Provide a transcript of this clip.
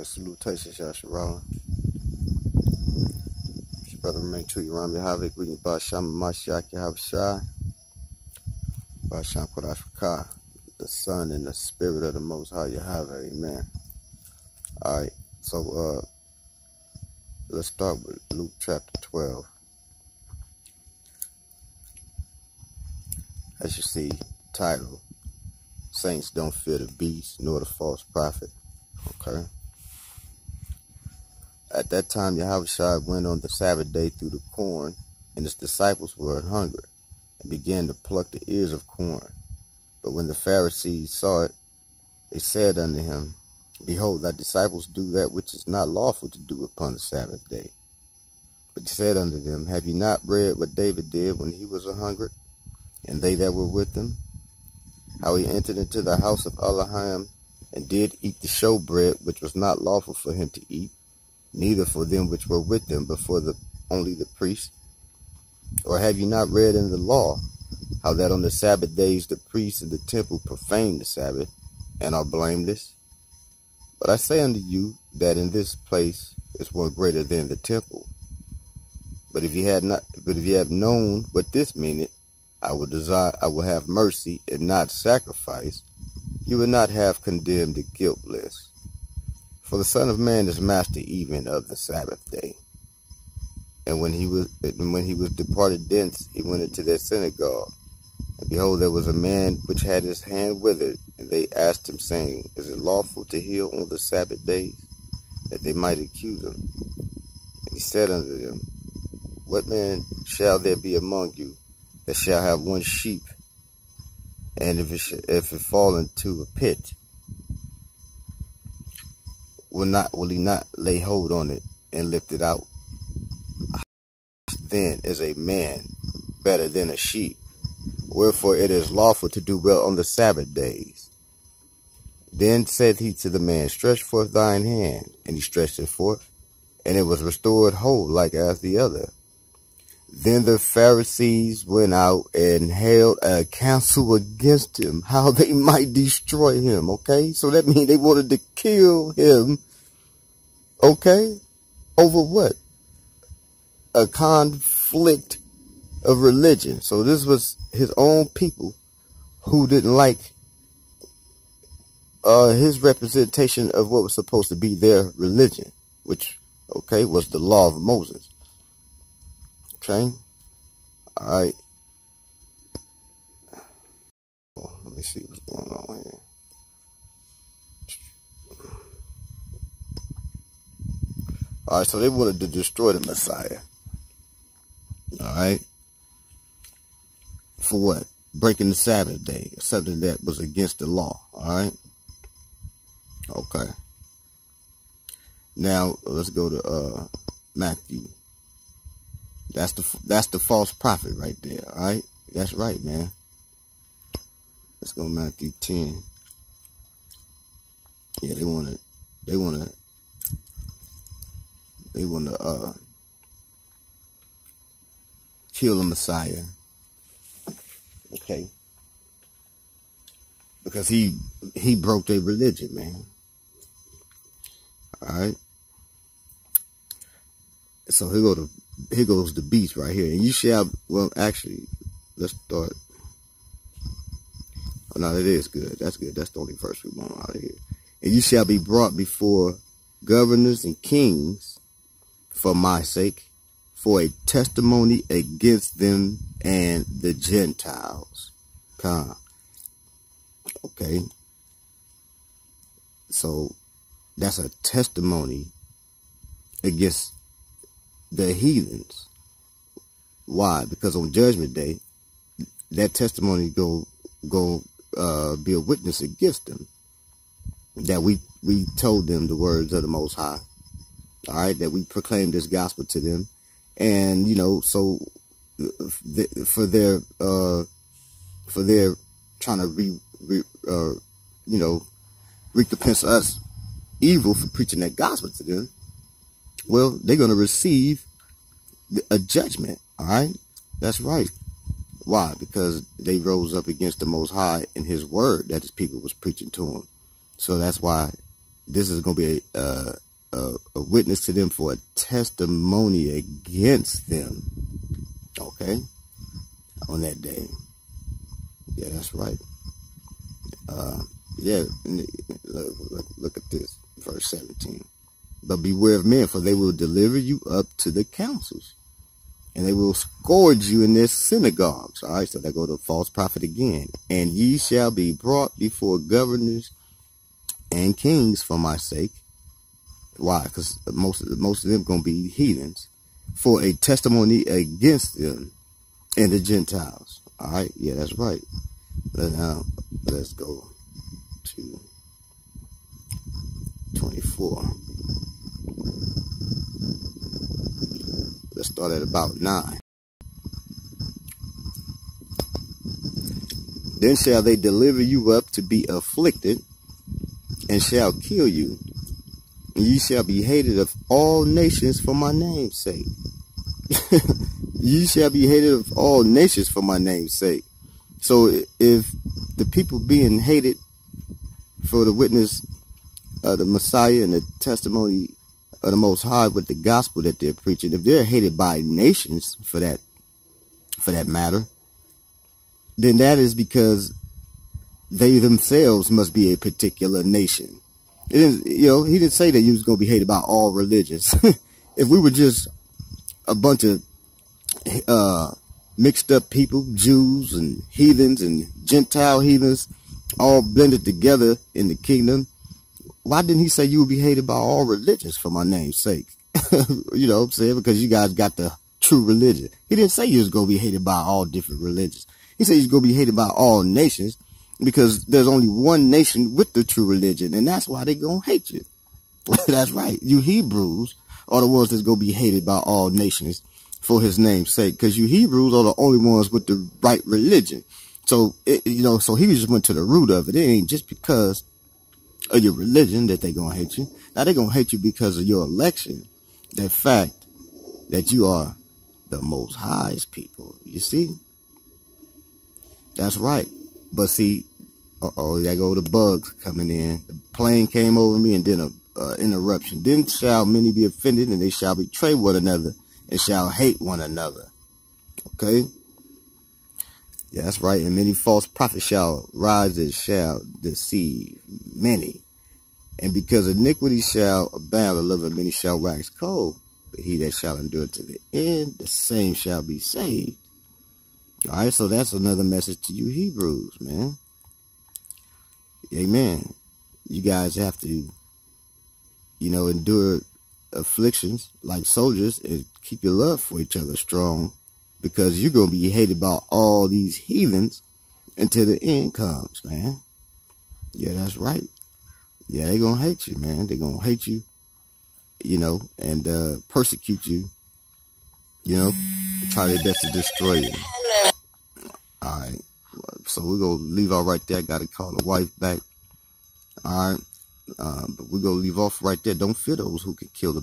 Salutations, Yaram. Brother, remain true. Yaram, Yahawa, greeting Basham, Mashiach, Yahawa, Basham, Kodashaka, the Son and the Spirit of the Most High, Yahawa, amen. Alright, so, let's start with Luke chapter 12. As you see, title, Saints Don't Fear the Beast, nor the False Prophet. Okay. At that time, Yahawa went on the Sabbath day through the corn, and his disciples were hungry, and began to pluck the ears of corn. But when the Pharisees saw it, they said unto him, Behold, thy disciples do that which is not lawful to do upon the Sabbath day. But he said unto them, Have ye not read what David did when he was hungry, and they that were with him? How he entered into the house of Elohim, and did eat the showbread, which was not lawful for him to eat, neither for them which were with them, but for only the priests? Or have you not read in the law, how that on the Sabbath days the priests in the temple profane the Sabbath, and are blameless? But I say unto you, that in this place is one greater than the temple. But if ye have known what this meaneth, I will have mercy and not sacrifice, you would not have condemned the guiltless. For the Son of Man is master even of the Sabbath day. And when he was departed thence, he went into their synagogue. And behold, there was a man which had his hand withered, and they asked him, saying, Is it lawful to heal on the Sabbath days? That they might accuse him. And he said unto them, What man shall there be among you that shall have one sheep, and if it fall into a pit, will he not lay hold on it and lift it out? Then is a man better than a sheep. Wherefore it is lawful to do well on the Sabbath days. Then said he to the man, Stretch forth thine hand. And he stretched it forth, and it was restored whole like as the other. Then the Pharisees went out and held a counsel against him, how they might destroy him. Okay, so that means they wanted to kill him. Okay, over what? A conflict of religion. So this was his own people who didn't like his representation of what was supposed to be their religion, which, okay, was the law of Moses. Okay, all right. Let me see what's going on here. All right, so they wanted to destroy the Messiah. All right. For what? Breaking the Sabbath day, something that was against the law. All right. Okay. Now let's go to Matthew. That's the false prophet right there. All right. That's right, man. Let's go Matthew 10. Yeah, they wanna kill the Messiah. Okay. Because he broke their religion, man. Alright. So here goes the beast right here. And you shall, well, actually, let's start. Oh, no, that is good. That's good. That's the only verse we want out of here. And you shall be brought before governors and kings for my sake, for a testimony against them and the Gentiles. Okay. So that's a testimony against the heathens. Why? Because on Judgment Day, that testimony go be a witness against them. That we told them the words of the Most High. All right, that we proclaimed this gospel to them, and so for their trying to recompense us evil for preaching that gospel to them. Well, they're gonna receive a judgment. All right, that's right. Why? Because they rose up against the Most High and His word that His people was preaching to them. So that's why this is going to be a witness to them for a testimony against them. Okay? On that day. Yeah, that's right. Yeah, look at this, verse 17. But beware of men, for they will deliver you up to the councils, and they will scourge you in their synagogues. All right, so there go the false prophet again. And ye shall be brought before governors and kings for my sake. Why? Because most of them going to be heathens, for a testimony against them and the Gentiles. All right, yeah, that's right. Now let's go to 24. Let's start at about 9. Then shall they deliver you up to be afflicted, and shall kill you, and ye shall be hated of all nations for my name's sake. Ye shall be hated of all nations for my name's sake. So if the people being hated for the witness of the Messiah and the testimony of the Most High with the gospel that they're preaching, if they're hated by nations for that matter, then that is because they themselves must be a particular nation. It is, he didn't say that you was going to be hated by all religions. If we were just a bunch of mixed up people, Jews and heathens and Gentile heathens, all blended together in the kingdom, why didn't he say you would be hated by all religions for my name's sake? You know what I'm saying? Because you guys got the true religion. He didn't say you was going to be hated by all different religions. He said he's going to be hated by all nations, because there's only one nation with the true religion, and that's why they're going to hate you. That's right. You Hebrews are the ones that's going to be hated by all nations for his name's sake, because you Hebrews are the only ones with the right religion. So, so he just went to the root of it. It ain't just because of your religion that they're going to hate you. Now, they're going to hate you because of your election. The fact that you are the Most High's people. You see? That's right. But see, there go the bugs coming in. The plane came over me, and then a interruption. Then shall many be offended, and they shall betray one another, and shall hate one another. Okay? Yeah, that's right. And many false prophets shall rise and shall deceive many. And because iniquity shall abound, the love of many shall wax cold. But he that shall endure to the end, the same shall be saved. All right, so that's another message to you Hebrews, man. Amen. You guys have to, endure afflictions like soldiers and keep your love for each other strong, because you're going to be hated by all these heathens until the end comes, man. Yeah, that's right. Yeah, they're going to hate you, man. They're going to hate you, and persecute you, try their best to destroy you. All right. So we're going to leave off right there. I got to call the wife back. All right. But we're going to leave off right there. Don't fear those who can kill the